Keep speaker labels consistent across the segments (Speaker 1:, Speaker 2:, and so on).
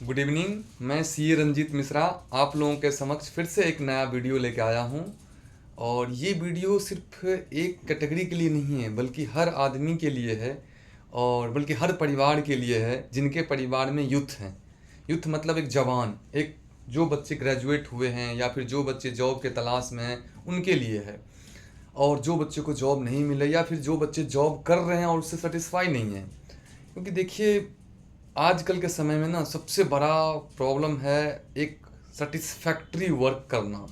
Speaker 1: Good evening. मैं CA Ranjit Mishra आप लोगों के समक्ष फिर से एक नया वीडियो लेके आया हूँ। और ये वीडियो सिर्फ एक कैटेगरी के लिए नहीं है बल्कि हर आदमी के लिए है, और बल्कि हर परिवार के लिए है जिनके परिवार में यूथ हैं। यूथ मतलब एक जवान, एक जो बच्चे ग्रेजुएट हुए हैं या फिर जो बच्चे जॉब के तलाश में हैं उनके लिए है। और जो बच्चे को जॉब नहीं मिले या फिर जो बच्चे जॉब कर रहे हैं और उससे सेटिस्फाई नहीं है। क्योंकि देखिए, आजकल के समय में ना सबसे बड़ा प्रॉब्लम है एक सेटिस्फैक्ट्री वर्क करना।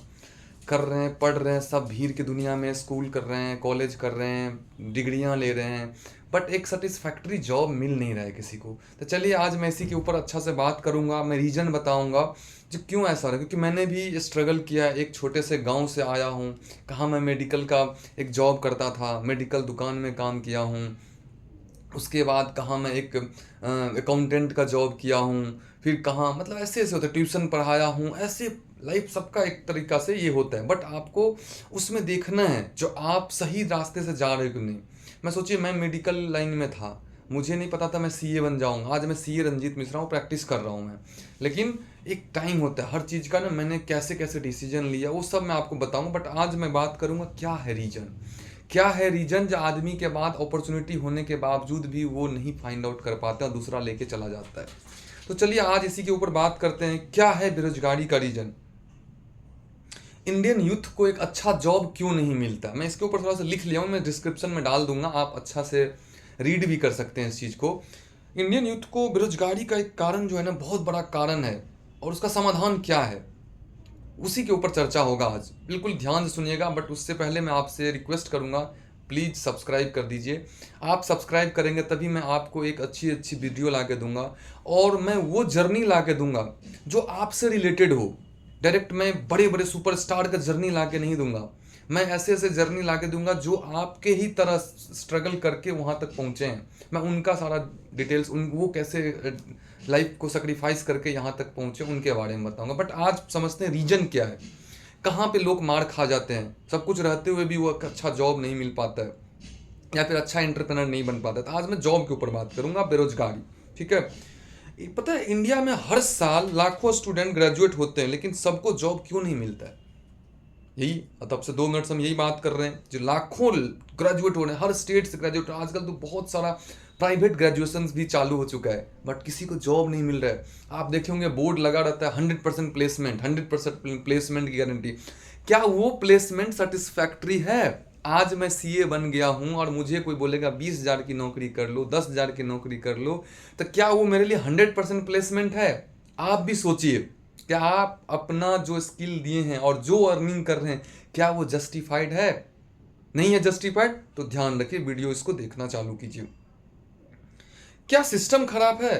Speaker 1: कर रहे हैं, पढ़ रहे हैं, सब भीड़ की दुनिया में स्कूल कर रहे हैं, कॉलेज कर रहे हैं, डिग्रियां ले रहे हैं, बट एक सेटिस्फैक्ट्री जॉब मिल नहीं रहा है किसी को। तो चलिए आज मैं इसी के ऊपर अच्छा से बात करूंगा, मैं रीज़न बताऊंगा जो क्यों ऐसा रहा। क्योंकि मैंने भी स्ट्रगल किया, एक छोटे से गांव से आया हूँ। कहाँ मैं मेडिकल का एक जॉब करता था, मेडिकल दुकान में काम किया हूँ। उसके बाद कहाँ मैं एक अकाउंटेंट का जॉब किया हूँ। फिर कहाँ मतलब ऐसे ऐसे होता है, ट्यूशन पढ़ाया हूँ। ऐसे लाइफ सबका एक तरीका से ये होता है, बट आपको उसमें देखना है जो आप सही रास्ते से जा रहे हो कि नहीं। मैं सोचिए, मैं मेडिकल लाइन में था, मुझे नहीं पता था मैं सीए बन जाऊँगा। आज मैं सीए रंजीत मिश्रा हूँ, प्रैक्टिस कर रहा हूँ मैं। लेकिन एक टाइम होता है हर चीज़ का ना, मैंने कैसे कैसे डिसीजन लिया वो सब मैं आपको बताऊँगा। बट आज मैं बात करूँगा क्या है रीज़न, क्या है रीजन जो आदमी के बाद अपॉर्चुनिटी होने के बावजूद भी वो नहीं फाइंड आउट कर पाता, दूसरा लेके चला जाता है। तो चलिए आज इसी के ऊपर बात करते हैं, क्या है बेरोजगारी का रीजन। इंडियन यूथ को एक अच्छा जॉब क्यों नहीं मिलता, मैं इसके ऊपर थोड़ा सा लिख लिया हूँ, मैं डिस्क्रिप्शन में डाल दूंगा, आप अच्छा से रीड भी कर सकते हैं इस चीज़ को। इंडियन यूथ को बेरोजगारी का एक कारण जो है ना, बहुत बड़ा कारण है, और उसका समाधान क्या है उसी के ऊपर चर्चा होगा आज। बिल्कुल ध्यान से सुनिएगा, बट उससे पहले मैं आपसे रिक्वेस्ट करूंगा, प्लीज़ सब्सक्राइब कर दीजिए। आप सब्सक्राइब करेंगे तभी मैं आपको एक अच्छी अच्छी वीडियो ला के दूंगा, और मैं वो जर्नी ला के दूंगा जो आपसे रिलेटेड हो। डायरेक्ट मैं बड़े बड़े सुपरस्टार का जर्नी ला के नहीं दूंगा, मैं ऐसे ऐसे जर्नी ला के दूंगा जो आपके ही तरह स्ट्रगल करके वहाँ तक पहुँचे हैं। मैं उनका सारा डिटेल्स, उन वो कैसे लाइफ को सेक्रीफाइस करके यहाँ तक पहुँचे उनके बारे में बताऊंगा। बट आज समझते हैं रीजन क्या है, कहाँ पे लोग मार खा जाते हैं, सब कुछ रहते हुए भी वो अच्छा जॉब नहीं मिल पाता है या फिर अच्छा एंटरप्रेनर नहीं बन पाता है। तो आज मैं जॉब के ऊपर बात करूंगा, बेरोजगारी। ठीक है, पता है इंडिया में हर साल लाखों स्टूडेंट ग्रेजुएट होते हैं, लेकिन सबको जॉब क्यों नहीं मिलता है? यही तब से 2 मिनट से हम यही बात कर रहे हैं, जो लाखों ग्रेजुएट हो रहे हैं, हर स्टेट से ग्रेजुएट। आजकल तो बहुत सारा प्राइवेट ग्रेजुएशन भी चालू हो चुका है, बट किसी को जॉब नहीं मिल रहा है। आप देखे होंगे बोर्ड लगा रहता है 100% प्लेसमेंट, 100% प्लेसमेंट की गारंटी। क्या वो प्लेसमेंट सेटिस्फैक्ट्री है? आज मैं सीए बन गया हूं और मुझे कोई बोलेगा 20,000 की नौकरी कर लो, 10,000 की नौकरी कर लो, तो क्या वो मेरे लिए 100% प्लेसमेंट है? आप भी सोचिए, क्या आप अपना जो स्किल दिए हैं और जो अर्निंग कर रहे हैं, क्या वो जस्टिफाइड है? नहीं है जस्टिफाइड तो ध्यान रखिए, वीडियो इसको देखना चालू कीजिए। क्या सिस्टम खराब है?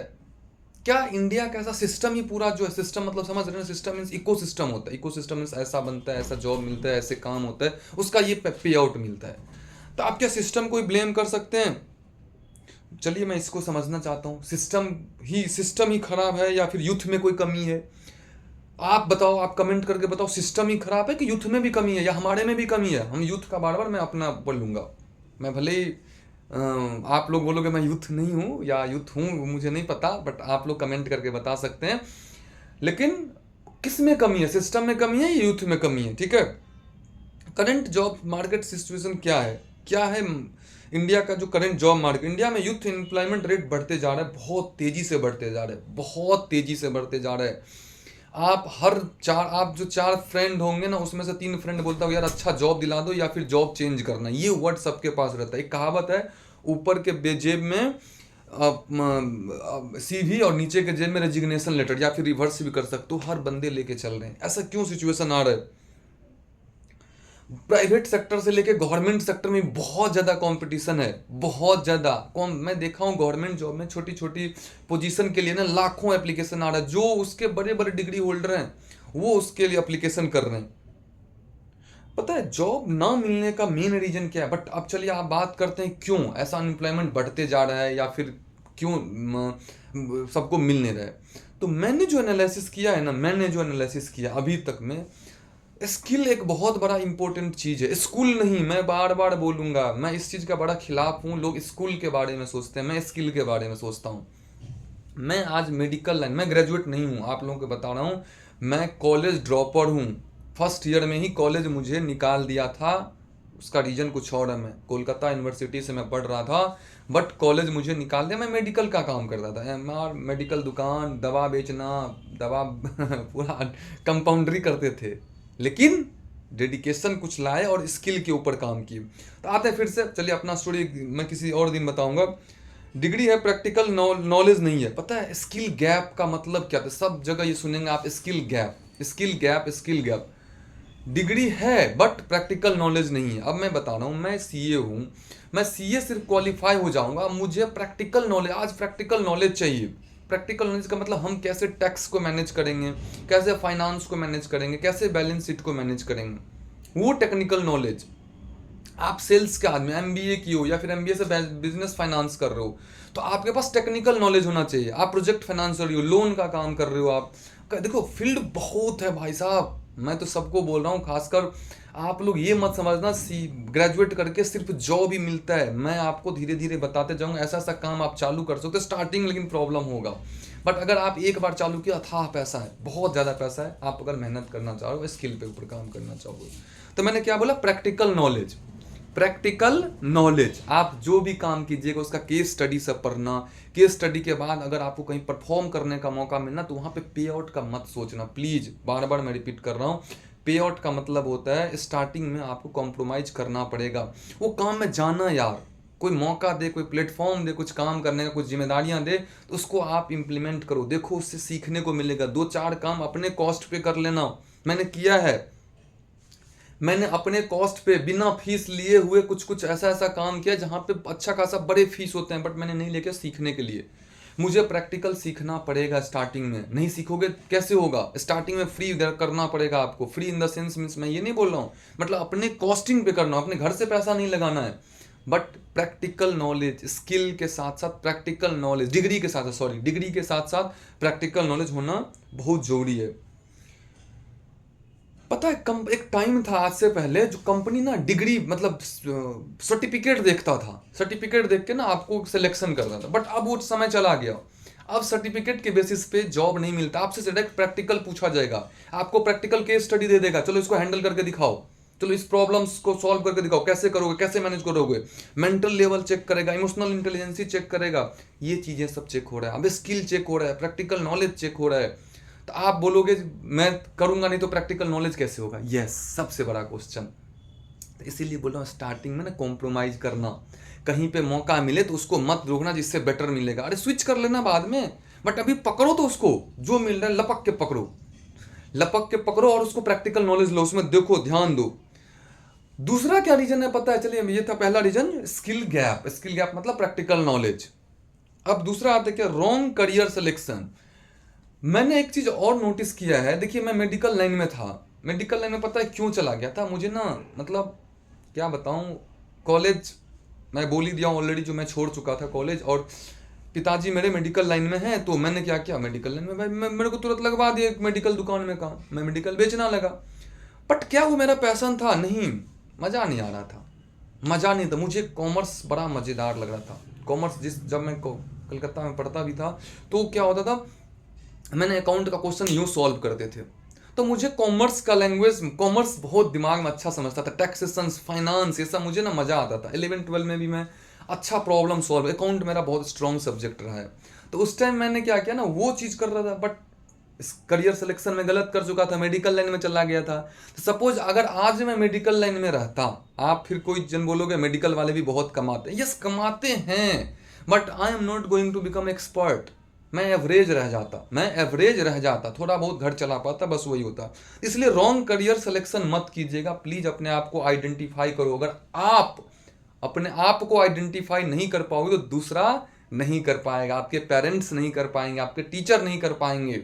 Speaker 1: क्या इंडिया का ऐसा सिस्टम ही पूरा जो है, सिस्टम मतलब समझ रहे हैं, सिस्टम मीन्स इकोसिस्टम होता है। इकोसिस्टम मीन्स ऐसा बनता है, ऐसा जॉब मिलता है, ऐसे काम होता है, उसका ये पे आउट मिलता है। तो आप क्या सिस्टम को ही ब्लेम कर सकते हैं? चलिए मैं इसको समझना चाहता हूँ, सिस्टम ही खराब है या फिर यूथ में कोई कमी है? आप बताओ, आप कमेंट करके बताओ, सिस्टम ही खराब है कि यूथ में भी कमी है या हमारे में भी कमी है? हम यूथ का बार बार मैं अपना बोलूँगा, मैं भले ही आप लोग बोलोगे मैं यूथ नहीं हूँ या यूथ हूँ मुझे नहीं पता, बट आप लोग कमेंट करके बता सकते हैं। लेकिन किस में कमी है, सिस्टम में कमी है या यूथ में कमी है? ठीक है, करंट जॉब मार्केट सिचुएशन क्या है, क्या है इंडिया का जो करंट जॉब मार्केट? इंडिया में यूथ एम्प्लॉयमेंट रेट बढ़ते जा रहा है, बहुत तेजी से बढ़ते जा रहे हैं, बहुत तेजी से बढ़ते जा रहे हैं। आप जो 4 फ्रेंड होंगे ना, उसमें से 3 फ्रेंड बोलता हो यार अच्छा जॉब दिला दो या फिर जॉब चेंज करना, ये वर्ड सबके पास रहता है। एक कहावत है, ऊपर के जेब में सीवी और नीचे के जेब में रेजिग्नेशन लेटर, या फिर रिवर्स भी कर सकते हो। हर बंदे लेके चल रहे हैं, ऐसा क्यों सिचुएशन आ रहा है? प्राइवेट सेक्टर से लेके गवर्नमेंट सेक्टर में बहुत ज़्यादा कंपटीशन है, बहुत ज़्यादा कौन। मैं देखा हूँ गवर्नमेंट जॉब में छोटी छोटी पोजीशन के लिए ना लाखों एप्लीकेशन आ रहा है, जो उसके बड़े बड़े डिग्री होल्डर हैं वो उसके लिए एप्लीकेशन कर रहे हैं। पता है जॉब ना मिलने का मेन रीजन क्या है? बट अब चलिए आप बात करते हैं क्यों ऐसा अनएम्प्लॉयमेंट बढ़ते जा रहा है या फिर क्यों सबको मिल नहीं रहा है। तो मैंने जो एनालिसिस किया अभी तक में, स्किल एक बहुत बड़ा इंपॉर्टेंट चीज़ है। स्कूल नहीं, मैं बार बार बोलूँगा, मैं इस चीज़ का बड़ा खिलाफ हूँ। लोग स्कूल के बारे में सोचते हैं, मैं स्किल के बारे में सोचता हूँ। मैं आज मेडिकल लाइन, मैं ग्रेजुएट नहीं हूँ, आप लोगों को बता रहा हूँ, मैं कॉलेज ड्रॉपर हूँ। फर्स्ट ईयर में ही कॉलेज मुझे निकाल दिया था, उसका रीजन कुछ और है। मैं कोलकाता यूनिवर्सिटी से मैं पढ़ रहा था, बट कॉलेज मुझे निकाल दिया। मैं मेडिकल का काम करता था, एमआर मेडिकल दुकान, दवा बेचना, दवा पूरा कंपाउंडरी करते थे, लेकिन डेडिकेशन कुछ लाए और स्किल के ऊपर काम किए। तो आते हैं फिर से, चलिए अपना स्टोरी मैं किसी और दिन बताऊंगा। डिग्री है, प्रैक्टिकल नॉलेज नहीं है। पता है स्किल गैप का मतलब क्या था? सब जगह ये सुनेंगे आप, skill gap, skill gap, skill gap. Degree है बट प्रैक्टिकल नॉलेज नहीं है। अब मैं बता रहा हूँ, मैं सीए हूँ, मैं सीए सिर्फ क्वालिफाई हो जाऊंगा, मुझे प्रैक्टिकल नॉलेज, आज प्रैक्टिकल नॉलेज चाहिए। प्रैक्टिकल नॉलेज का मतलब हम कैसे टैक्स को मैनेज करेंगे, कैसे फाइनेंस को मैनेज करेंगे, कैसे बैलेंस शीट को मैनेज करेंगे, वो टेक्निकल नॉलेज। आप सेल्स के आदमी, एमबीए की हो या फिर एमबीए से बिजनेस फाइनेंस कर रहे हो, तो आपके पास टेक्निकल नॉलेज होना चाहिए। आप प्रोजेक्ट फाइनेंस कर रहे हो, लोन का काम कर रहे हो, आप देखो फील्ड बहुत है भाई साहब। मैं तो सबको बोल रहा हूँ, खासकर आप लोग ये मत समझना ग्रेजुएट करके सिर्फ जॉब ही मिलता है। मैं आपको धीरे धीरे बताते जाऊंगा, ऐसा ऐसा काम आप चालू कर सकते हो। स्टार्टिंग लेकिन प्रॉब्लम होगा, बट अगर आप एक बार चालू किया, अथाह पैसा है, बहुत ज़्यादा पैसा है। आप अगर मेहनत करना चाहो, स्किल पे ऊपर काम करना चाहोगे, तो मैंने क्या बोला, प्रैक्टिकल नॉलेज। प्रैक्टिकल नॉलेज, आप जो भी काम कीजिएगा उसका केस स्टडी सब पढ़ना। केस स्टडी के बाद अगर आपको कहीं परफॉर्म करने का मौका मिलना, तो वहाँ पे पे आउट का मत सोचना प्लीज़। बार बार मैं रिपीट कर रहा हूँ, पे आउट का मतलब होता है स्टार्टिंग में आपको कॉम्प्रोमाइज करना पड़ेगा। वो काम में जाना यार, कोई मौका दे, कोई प्लेटफॉर्म दे कुछ काम करने का, कुछ जिम्मेदारियां दे, तो उसको आप इम्प्लीमेंट करो। देखो उससे सीखने को मिलेगा। दो चार काम अपने कॉस्ट पे कर लेना, मैंने किया है। मैंने अपने कॉस्ट पे बिना फीस लिए हुए कुछ कुछ ऐसा ऐसा काम किया जहाँ पे अच्छा खासा बड़े फीस होते हैं, बट मैंने नहीं लेके सीखने के लिए। मुझे प्रैक्टिकल सीखना पड़ेगा स्टार्टिंग में, नहीं सीखोगे कैसे होगा? स्टार्टिंग में फ्री करना पड़ेगा आपको। Free in the sense means मैं ये नहीं बोल रहा हूँ, मतलब अपने कॉस्टिंग पे करना, अपने घर से पैसा नहीं लगाना है। बट प्रैक्टिकल नॉलेज, स्किल के साथ साथ प्रैक्टिकल नॉलेज, डिग्री के साथ, सॉरी, डिग्री के साथ साथ प्रैक्टिकल नॉलेज होना बहुत जरूरी है। पता है एक टाइम था आज से पहले, जो कंपनी ना डिग्री मतलब सर्टिफिकेट देखता था, सर्टिफिकेट देख के ना आपको सिलेक्शन करता था। बट अब वो समय चला गया, अब सर्टिफिकेट के बेसिस पे जॉब नहीं मिलता, आपसे डायरेक्ट प्रैक्टिकल पूछा जाएगा। आपको प्रैक्टिकल केस स्टडी दे देगा, चलो इसको हैंडल करके दिखाओ, चलो इस प्रॉब्लम्स को सॉल्व करके दिखाओ, कैसे करोगे, कैसे मैनेज करोगे। मेंटल लेवल चेक करेगा, इमोशनल इंटेलिजेंसी चेक करेगा, ये चीजें सब चेक हो रहा है। अब स्किल चेक हो रहा है, प्रैक्टिकल नॉलेज चेक हो रहा है। तो आप बोलोगे मैं करूंगा नहीं तो प्रैक्टिकल नॉलेज कैसे होगा? यस, सबसे बड़ा क्वेश्चन। तो इसीलिए बोल रहा हूँ स्टार्टिंग में ना कॉम्प्रोमाइज करना, कहीं पे मौका मिले तो उसको मत रोकना, जिससे बेटर मिलेगा। अरे स्विच कर लेना बाद में, बट अभी पकड़ो तो उसको, जो मिल रहा है लपक के पकड़ो, लपक के पकड़ो और उसको प्रैक्टिकल नॉलेज लो, उसमें देखो, ध्यान दो। दूसरा क्या रीजन है पता है? चलिए, ये था पहला reason, skill gap. Skill gap मतलब प्रैक्टिकल नॉलेज। अब दूसरा आता है क्या? Wrong career selection. मैंने एक चीज और नोटिस किया है, देखिए मैं मेडिकल लाइन में था, मेडिकल लाइन में पता है क्यों चला गया था? मुझे ना, मतलब क्या बताऊं, कॉलेज मैं बोल ही दिया ऑलरेडी, जो मैं छोड़ चुका था कॉलेज, और पिताजी मेरे मेडिकल लाइन में हैं, तो मैंने क्या किया, मेडिकल लाइन में भाई मेरे को तुरंत लगवा दिया एक मेडिकल दुकान में काम, मैं मेडिकल बेचना लगा। बट क्या वो मेरा पैशन था? नहीं, मज़ा नहीं आ रहा था, मज़ा नहीं था। मुझे कॉमर्स बड़ा मज़ेदार लग रहा था। कॉमर्स जब मैं कलकत्ता में पढ़ता भी था, तो क्या होता था, मैंने अकाउंट का क्वेश्चन यूँ सॉल्व करते थे, तो मुझे कॉमर्स का लैंग्वेज, कॉमर्स बहुत दिमाग में अच्छा समझता था। टैक्सेशन, फाइनेंस, ये सब मुझे ना मज़ा आता था। 11-12 में भी मैं अच्छा प्रॉब्लम सॉल्व, अकाउंट मेरा बहुत स्ट्रॉन्ग सब्जेक्ट रहा है। तो उस टाइम मैंने क्या किया ना, वो चीज़ कर रहा था, बट करियर सिलेक्शन में गलत कर चुका था, मेडिकल लाइन में चला गया था। तो सपोज अगर आज मैं मेडिकल लाइन में रहता, आप फिर कोई जन बोलोगे मेडिकल वाले भी बहुत कमाते हैं, यस कमाते हैं, but I am not going to become expert. मैं एवरेज रह जाता, मैं एवरेज रह जाता, थोड़ा बहुत घर चला पाता, बस वही होता। इसलिए रॉन्ग करियर सिलेक्शन मत कीजिएगा प्लीज। अपने आप को आइडेंटिफाई करो। अगर आप अपने आप को आइडेंटिफाई नहीं कर पाओगे तो दूसरा नहीं कर पाएगा, आपके पेरेंट्स नहीं कर पाएंगे, आपके टीचर नहीं कर पाएंगे।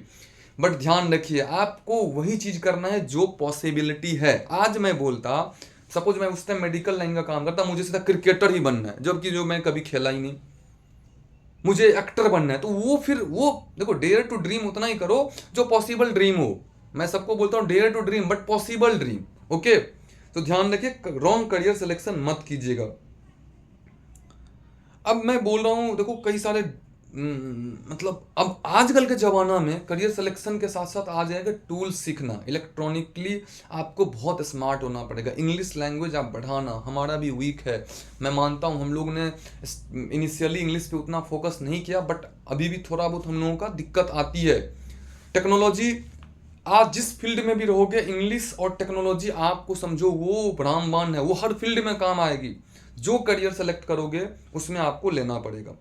Speaker 1: बट ध्यान रखिए, आपको वही चीज करना है जो पॉसिबिलिटी है। आज मैं बोलता, सपोज मैं उस टाइम मेडिकल लाइन का काम करता, मुझे सीधा क्रिकेटर ही बनना है, जबकि जो मैं कभी खेला ही नहीं, मुझे एक्टर बनना है, तो वो फिर वो देखो, डेयर टू ड्रीम उतना ही करो जो पॉसिबल ड्रीम हो। मैं सबको बोलता हूँ dare to dream but possible dream, okay. तो ध्यान रखिए, रॉन्ग करियर सिलेक्शन मत कीजिएगा। अब मैं बोल रहा हूँ, देखो कई सारे मतलब अब आजकल के ज़माना में करियर सिलेक्शन के साथ साथ आ जाएगा टूल सीखना, इलेक्ट्रॉनिकली आपको बहुत स्मार्ट होना पड़ेगा। इंग्लिश लैंग्वेज आप बढ़ाना, हमारा भी वीक है, मैं मानता हूँ। हम लोग ने इनिशियली इंग्लिश पे उतना फोकस नहीं किया, बट अभी भी थोड़ा बहुत हम लोगों का दिक्कत आती है। टेक्नोलॉजी, आज जिस फील्ड में भी रहोगे, इंग्लिश और टेक्नोलॉजी आपको समझो वो रामबाण है, वो हर फील्ड में काम आएगी। जो करियर सेलेक्ट करोगे उसमें आपको लेना पड़ेगा।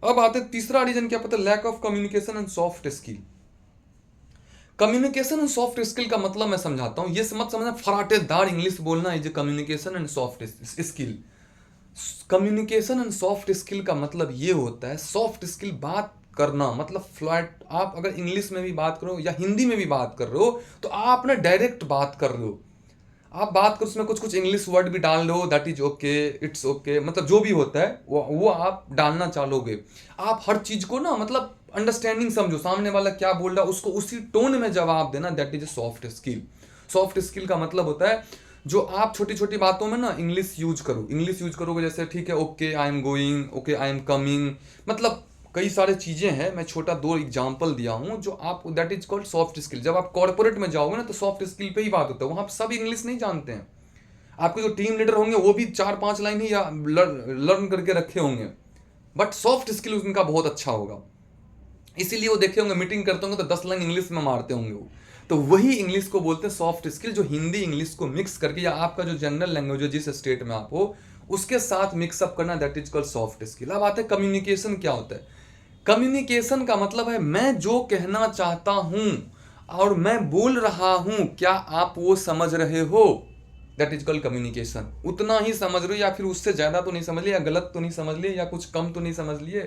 Speaker 1: अब आते तीसरा रीजन क्या पता, lack of communication and soft skill. Communication and soft skill का मतलब मैं समझाता हूं, ये मत समझना फराटेदार इंग्लिश बोलना is communication and soft skill. Communication and soft skill का मतलब ये होता है, सॉफ्ट स्किल बात करना, मतलब फ्लैट, आप अगर इंग्लिश में भी बात करो या हिंदी में भी बात कर रहे हो तो आप ना डायरेक्ट बात कर रहे हो, आप बात करो, उसमें कुछ कुछ इंग्लिश वर्ड भी डाल लो, that is okay, it's okay, मतलब जो भी होता है वो आप डालना चाहोगे। आप हर चीज को ना मतलब अंडरस्टैंडिंग समझो, सामने वाला क्या बोल रहा है उसको उसी टोन में जवाब देना, that is a soft skill. Soft skill का मतलब होता है जो आप छोटी छोटी बातों में ना इंग्लिश यूज करो, इंग्लिश यूज करोगे, जैसे ठीक है, okay I am going, okay I am coming, मतलब कई सारे चीजें हैं, मैं छोटा दो एग्जांपल दिया हूं जो आप, that is called soft skill. जब आप कॉर्पोरेट में जाओगे ना तो सॉफ्ट स्किल पे ही बात होता है, वहां सब इंग्लिश नहीं जानते हैं। आपके जो टीम लीडर होंगे वो भी 4-5 लाइन ही या लर्न करके रखे होंगे, बट सॉफ्ट स्किल उनका बहुत अच्छा होगा, इसीलिए वो देखे होंगे मीटिंग करते होंगे तो 10 लाइन इंग्लिश में मारते होंगे वो। तो वही इंग्लिश को बोलते हैं सॉफ्ट स्किल, जो हिंदी इंग्लिश को मिक्स करके, या आपका जो जनरल लैंग्वेज है जिस स्टेट में आप हो उसके साथ मिक्सअप करना, that is called soft skill. अब आते हैं कम्युनिकेशन क्या होता है। कम्युनिकेशन का मतलब है मैं जो कहना चाहता हूं और मैं बोल रहा हूं, क्या आप वो समझ रहे हो, दैट इज कॉल्ड कम्युनिकेशन। उतना ही समझ रहे हो या फिर उससे ज्यादा तो नहीं समझ लिए, या गलत तो नहीं समझ लिए, या कुछ कम तो नहीं समझ लिए,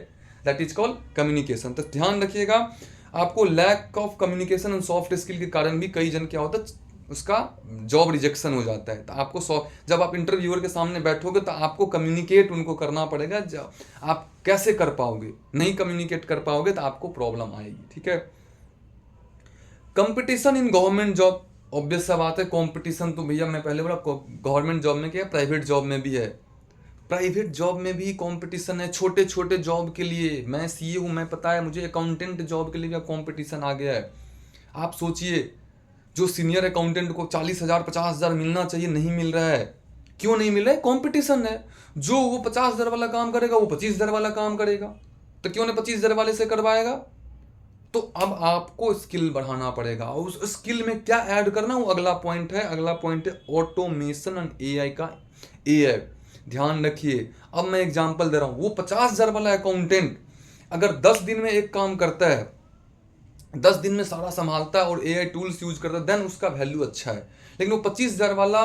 Speaker 1: दैट इज कॉल्ड कम्युनिकेशन। तो ध्यान रखिएगा, आपको lack of communication and soft skill के कारण भी कई जन क्या होता है, उसका जॉब रिजेक्शन हो जाता है। तो आपको जब आप इंटरव्यूअर के सामने बैठोगे तो आपको कम्युनिकेट उनको करना पड़ेगा, जब आप कैसे कर पाओगे, नहीं कम्युनिकेट कर पाओगे तो आपको प्रॉब्लम आएगी, ठीक है। Competition in government job, obvious सा बात है, कंपटीशन तो भैया मैं पहले बोला गवर्नमेंट जॉब में क्या, प्राइवेट जॉब में भी है, प्राइवेट जॉब में भी कंपटीशन है। छोटे छोटे जॉब के लिए, मैं सीए हूँ, मैं पता है मुझे, अकाउंटेंट जॉब के लिए भी कंपटीशन आ गया है। आप सोचिए, जो सीनियर अकाउंटेंट को 40,000 50,000 मिलना चाहिए, नहीं मिल रहा है। क्यों नहीं मिल रहा है? कंपटीशन है। जो वो 50,000 वाला काम करेगा वो 25,000 वाला काम करेगा, तो क्यों नहीं 25,000 वाले से करवाएगा। तो अब आपको स्किल बढ़ाना पड़ेगा, और उस स्किल में क्या ऐड करना, वो अगला पॉइंट है। अगला पॉइंट है ऑटोमेशन एंड एआई का, एआई। ध्यान रखिए, अब मैं एग्जांपल दे रहा हूं, वो 50,000 वाला अकाउंटेंट अगर 10 दिन में एक काम करता है, 10 दिन में सारा संभालता है और एआई टूल्स यूज करता है, देन उसका वैल्यू अच्छा है। लेकिन वो 25,000 वाला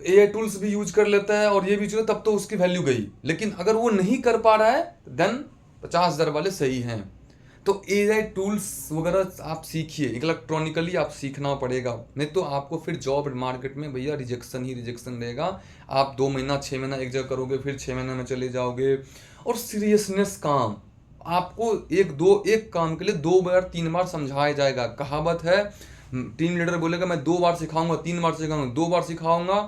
Speaker 1: एआई टूल्स भी यूज कर लेता है और ये भी जो, तब तो उसकी वैल्यू गई। लेकिन अगर वो नहीं कर पा रहा है, देन 50,000 वाले सही हैं। तो एआई टूल्स वगैरह आप सीखिए, इलेक्ट्रॉनिकली आप सीखना पड़ेगा, नहीं तो आपको फिर जॉब मार्केट में भैया रिजेक्शन ही रिजेक्शन रहेगा। आप 2 महीना 6 महीना एक जगह करोगे, फिर 6 महीने में चले जाओगे। और सीरियसनेस काम, आपको एक काम के लिए 2 बार 3 बार समझाया जाएगा। कहावत है, टीम लीडर बोलेगा मैं 2 बार सिखाऊंगा, 3 बार सिखाऊंगा, 2 बार सिखाऊंगा,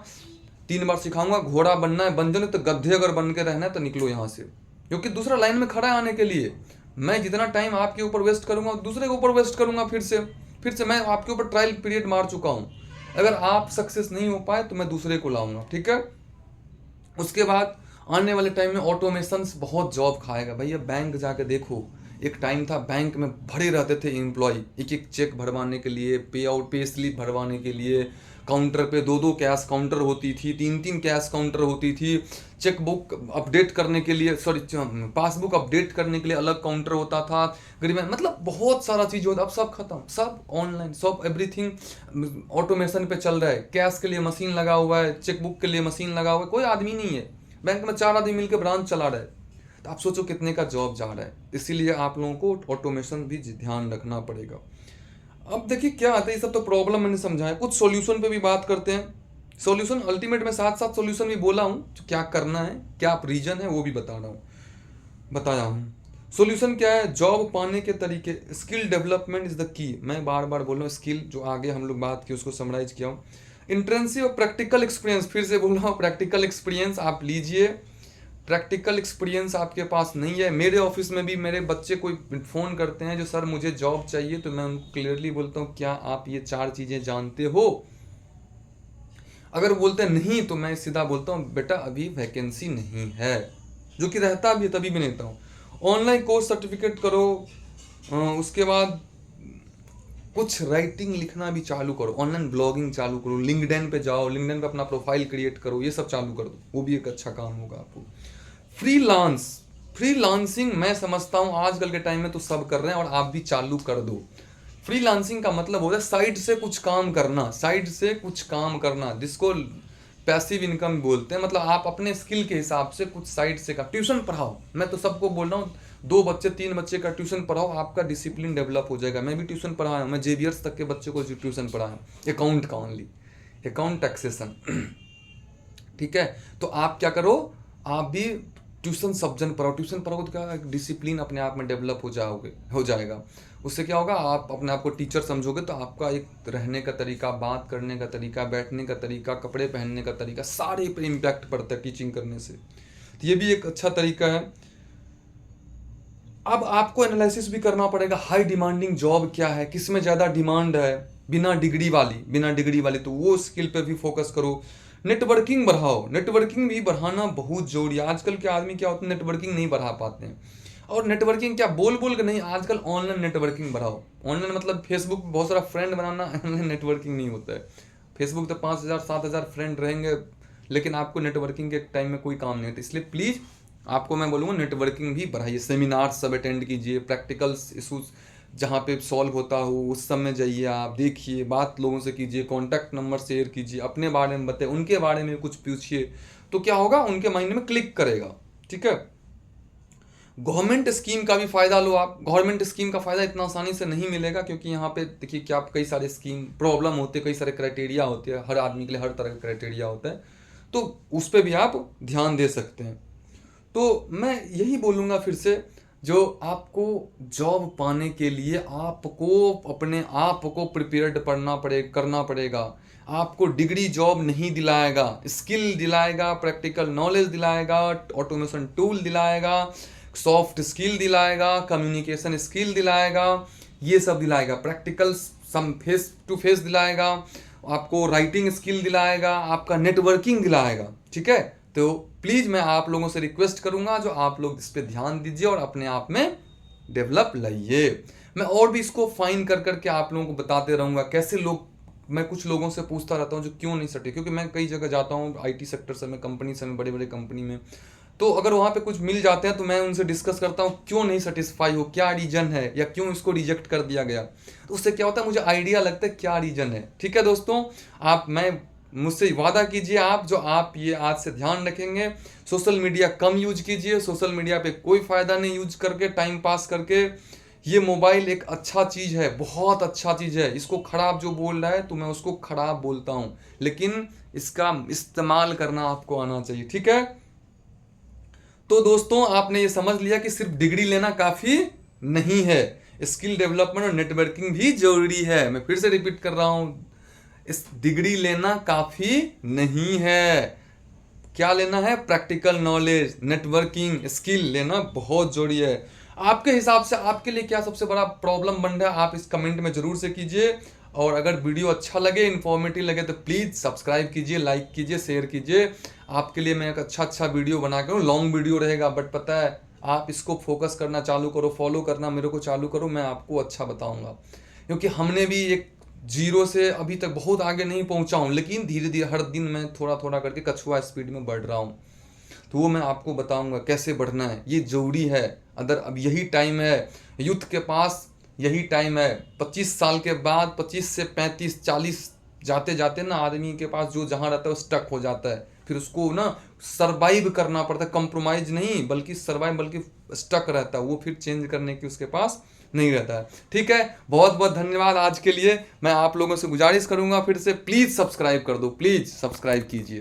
Speaker 1: 3 बार सिखाऊंगा, घोड़ा बनना है बन जाओ, तो गधे अगर बन के रहना है तो निकलो यहाँ से, क्योंकि दूसरा लाइन में खड़ा है आने के लिए। मैं जितना टाइम आपके ऊपर वेस्ट करूंगा दूसरे के ऊपर वेस्ट करूंगा, फिर से मैं आपके ऊपर ट्रायल पीरियड मार चुका हूं। अगर आप सक्सेस नहीं हो पाए तो मैं दूसरे को लाऊंगा, ठीक है। उसके बाद आने वाले टाइम में ऑटोमेशन बहुत जॉब खाएगा भैया। बैंक जाके देखो, एक टाइम था बैंक में भरे रहते थे एम्प्लॉय, एक एक चेक भरवाने के लिए, पे आउट पे स्लिप भरवाने के लिए, काउंटर पे 2-2 कैश काउंटर होती थी, 3-3 कैश काउंटर होती थी, चेकबुक अपडेट करने के लिए, सॉरी पासबुक अपडेट करने के लिए अलग काउंटर होता था, गरीब मतलब बहुत सारा चीज होता। अब सब खत्म, सब ऑनलाइन, सब एवरीथिंग ऑटोमेशन पे चल रहा है। कैश के लिए मशीन लगा हुआ है, चेकबुक के लिए मशीन लगा हुआ है, कोई आदमी नहीं है बैंक में, 4 आदमी मिलकर ब्रांच चला रहा है। तो आप सोचो कितने का जॉब जा रहा है। इसीलिए आप लोगों को ऑटोमेशन भी ध्यान रखना पड़ेगा। अब देखिए क्या आता है, ये सब तो प्रॉब्लम मैंने समझाया, कुछ सॉल्यूशन पे भी बात करते हैं। सॉल्यूशन अल्टीमेट में साथ साथ सॉल्यूशन भी बोला हूँ, क्या करना है, क्या रीजन है वो भी बताया हूँ। सॉल्यूशन क्या है, जॉब पाने के तरीके, skill development is the key. मैं बार बार बोल रहा हूँ, स्किल जो आगे हम लोग बात की उसको समराइज किया हूँ। इंट्रेंसिव और प्रैक्टिकल एक्सपीरियंस, फिर से बोल रहा हूँ, प्रैक्टिकल एक्सपीरियंस आप लीजिए। प्रैक्टिकल एक्सपीरियंस आपके पास नहीं है। मेरे ऑफिस में भी मेरे बच्चे कोई फ़ोन करते हैं जो सर मुझे जॉब चाहिए, तो मैं उनको क्लियरली बोलता हूँ क्या आप ये 4 चीज़ें जानते हो। अगर बोलते नहीं तो मैं सीधा बोलता हूँ बेटा अभी वैकेंसी नहीं है, जो कि रहता भी है तभी भी नहीं देता हूँ। ऑनलाइन कोर्स सर्टिफिकेट करो, उसके बाद कुछ राइटिंग लिखना भी चालू करो, ऑनलाइन ब्लॉगिंग चालू करो, लिंक्डइन पे जाओ, लिंक्डइन पे अपना प्रोफाइल क्रिएट करो, ये सब चालू कर दो, वो भी एक अच्छा काम होगा आपको। फ्रीलांसिंग मैं समझता हूँ आजकल के टाइम में तो सब कर रहे हैं, और आप भी चालू कर दो। फ्रीलांसिंग का मतलब होता है साइड से कुछ काम करना, साइड से कुछ काम करना, जिसको पैसिव इनकम बोलते हैं। मतलब आप अपने स्किल के हिसाब से कुछ साइड से का ट्यूशन पढ़ाओ। मैं तो सबको बोल रहा हूँ 2 बच्चे 3 बच्चे का ट्यूशन पढ़ाओ, आपका डिसिप्लिन डेवलप हो जाएगा। मैं भी ट्यूशन पढ़ाया हूँ, मैं जेवियर्स तक के बच्चे को ट्यूशन पढ़ाया, अकाउंट का ओनली, अकाउंट टैक्सेशन। ठीक है, तो आप क्या करो, आप भी ट्यूशन सब जन पढ़ाओ। ट्यूशन पढ़ाओ तो क्या डिसिप्लिन अपने आप में डेवलप हो जाएगा। उससे क्या होगा, आप अपने आप को टीचर समझोगे तो आपका एक रहने का तरीका, बात करने का तरीका, बैठने का तरीका, कपड़े पहनने का तरीका, सारे पे इम्पैक्ट पड़ता है टीचिंग करने से। तो ये भी एक अच्छा तरीका है। अब आपको एनालिसिस भी करना पड़ेगा, हाई डिमांडिंग जॉब क्या है, किस में ज़्यादा डिमांड है, बिना डिग्री वाली, तो वो स्किल पे भी फोकस करो। नेटवर्किंग बढ़ाओ, नेटवर्किंग भी बढ़ाना बहुत जरूरी है। आजकल के आदमी क्या होते हैं, नेटवर्किंग नहीं बढ़ा पाते हैं। और नेटवर्किंग क्या बोल के नहीं, आजकल ऑनलाइन नेटवर्किंग बढ़ाओ। ऑनलाइन मतलब फेसबुक पे बहुत सारा फ्रेंड बनाना ऑनलाइन नेटवर्किंग नहीं होता है। फेसबुक तो 5,000 7,000 फ्रेंड रहेंगे, लेकिन आपको नेटवर्किंग के टाइम में कोई काम नहीं होता। इसलिए प्लीज़ आपको मैं बोलूँगा नेटवर्किंग भी बढ़ाइए, सेमिनार सब अटेंड कीजिए, प्रैक्टिकल्स इशूज़ जहाँ पे सॉल्व होता हो उस सब में जाइए, आप देखिए, बात लोगों से कीजिए, कॉन्टैक्ट नंबर शेयर कीजिए, अपने बारे में बताइए, उनके बारे में कुछ पूछिए, तो क्या होगा, उनके माइंड में क्लिक करेगा। ठीक है, गवर्नमेंट स्कीम का भी फ़ायदा लो आप। गवर्नमेंट स्कीम का फ़ायदा इतना आसानी से नहीं मिलेगा, क्योंकि यहाँ पे देखिए कि आप कई सारे स्कीम प्रॉब्लम होते हैं, कई सारे क्राइटेरिया होते हैं, हर आदमी के लिए हर तरह का क्राइटेरिया होता है, तो उस पर भी आप ध्यान दे सकते हैं। तो मैं यही बोलूँगा फिर से, जो आपको जॉब पाने के लिए आपको अपने आप को प्रिपेयर्ड करना पड़ेगा। आपको डिग्री जॉब नहीं दिलाएगा, स्किल दिलाएगा, प्रैक्टिकल नॉलेज दिलाएगा, ऑटोमेशन टूल दिलाएगा, सॉफ्ट स्किल दिलाएगा, कम्युनिकेशन स्किल दिलाएगा, ये सब दिलाएगा, practical some face to face दिलाएगा, आपको राइटिंग स्किल दिलाएगा, आपका नेटवर्किंग दिलाएगा। ठीक है, तो प्लीज़ मैं आप लोगों से रिक्वेस्ट करूंगा जो आप लोग इस पर ध्यान दीजिए और अपने आप में डेवलप लाइए। मैं और भी इसको फाइन कर करके आप लोगों को बताते रहूँगा कैसे लोग, मैं कुछ लोगों से पूछता रहता हूँ जो क्यों नहीं सटे, क्योंकि मैं कई जगह जाता हूँ IT सेक्टर से, मैं कंपनी से, मैं बड़े बड़े कंपनी में, तो अगर वहाँ पे कुछ मिल जाते हैं तो मैं उनसे डिस्कस करता हूँ क्यों नहीं सेटिस्फाई हो, क्या रीजन है, या क्यों इसको रिजेक्ट कर दिया गया। तो उससे क्या होता है, मुझे आइडिया लगता है क्या रीजन है। ठीक है दोस्तों, मुझसे वादा कीजिए आप, जो आप ये आज से ध्यान रखेंगे, सोशल मीडिया कम यूज कीजिए। सोशल मीडिया पे कोई फ़ायदा नहीं यूज करके, टाइम पास करके। ये मोबाइल एक अच्छा चीज़ है, बहुत अच्छा चीज़ है। इसको खराब जो बोल रहा है तो मैं उसको खराब बोलता हूँ, लेकिन इसका इस्तेमाल करना आपको आना चाहिए। ठीक है, तो दोस्तों आपने ये समझ लिया कि सिर्फ डिग्री लेना काफ़ी नहीं है, स्किल डेवलपमेंट और नेटवर्किंग भी जरूरी है। मैं फिर से रिपीट कर रहा हूँ, इस डिग्री लेना काफ़ी नहीं है। क्या लेना है, प्रैक्टिकल नॉलेज, नेटवर्किंग स्किल लेना बहुत जरूरी है। आपके हिसाब से आपके लिए क्या सबसे बड़ा प्रॉब्लम बन रहा है, आप इस कमेंट में ज़रूर से कीजिए। और अगर वीडियो अच्छा लगे, इन्फॉर्मेटिव लगे, तो प्लीज़ सब्सक्राइब कीजिए, लाइक कीजिए, शेयर कीजिए। आपके लिए मैं एक अच्छा वीडियो बना के, लॉन्ग वीडियो रहेगा, बट पता है आप इसको फोकस करना चालू करो, फॉलो करना मेरे को चालू करो, मैं आपको अच्छा बताऊँगा। क्योंकि हमने भी एक 0 से अभी तक बहुत आगे नहीं पहुंचा हूं, लेकिन धीरे धीरे हर दिन मैं थोड़ा थोड़ा करके कछुआ स्पीड में बढ़ रहा हूं। तो वो मैं आपको बताऊंगा कैसे बढ़ना है, ये जरूरी है। अगर अब यही टाइम है, यूथ के पास यही टाइम है। 25 साल के बाद, 25 से 35 40 जाते जाते ना आदमी के पास जो जहाँ रहता है वो स्टक हो जाता है। फिर उसको ना सरवाइव करना पड़ता है, कंप्रोमाइज नहीं बल्कि सरवाइव, बल्कि स्टक रहता है वो, फिर चेंज करने की उसके पास नहीं रहता है। ठीक है, बहुत बहुत धन्यवाद आज के लिए। मैं आप लोगों से गुजारिश करूंगा फिर से, प्लीज़ सब्सक्राइब कर दो, प्लीज़ सब्सक्राइब कीजिए।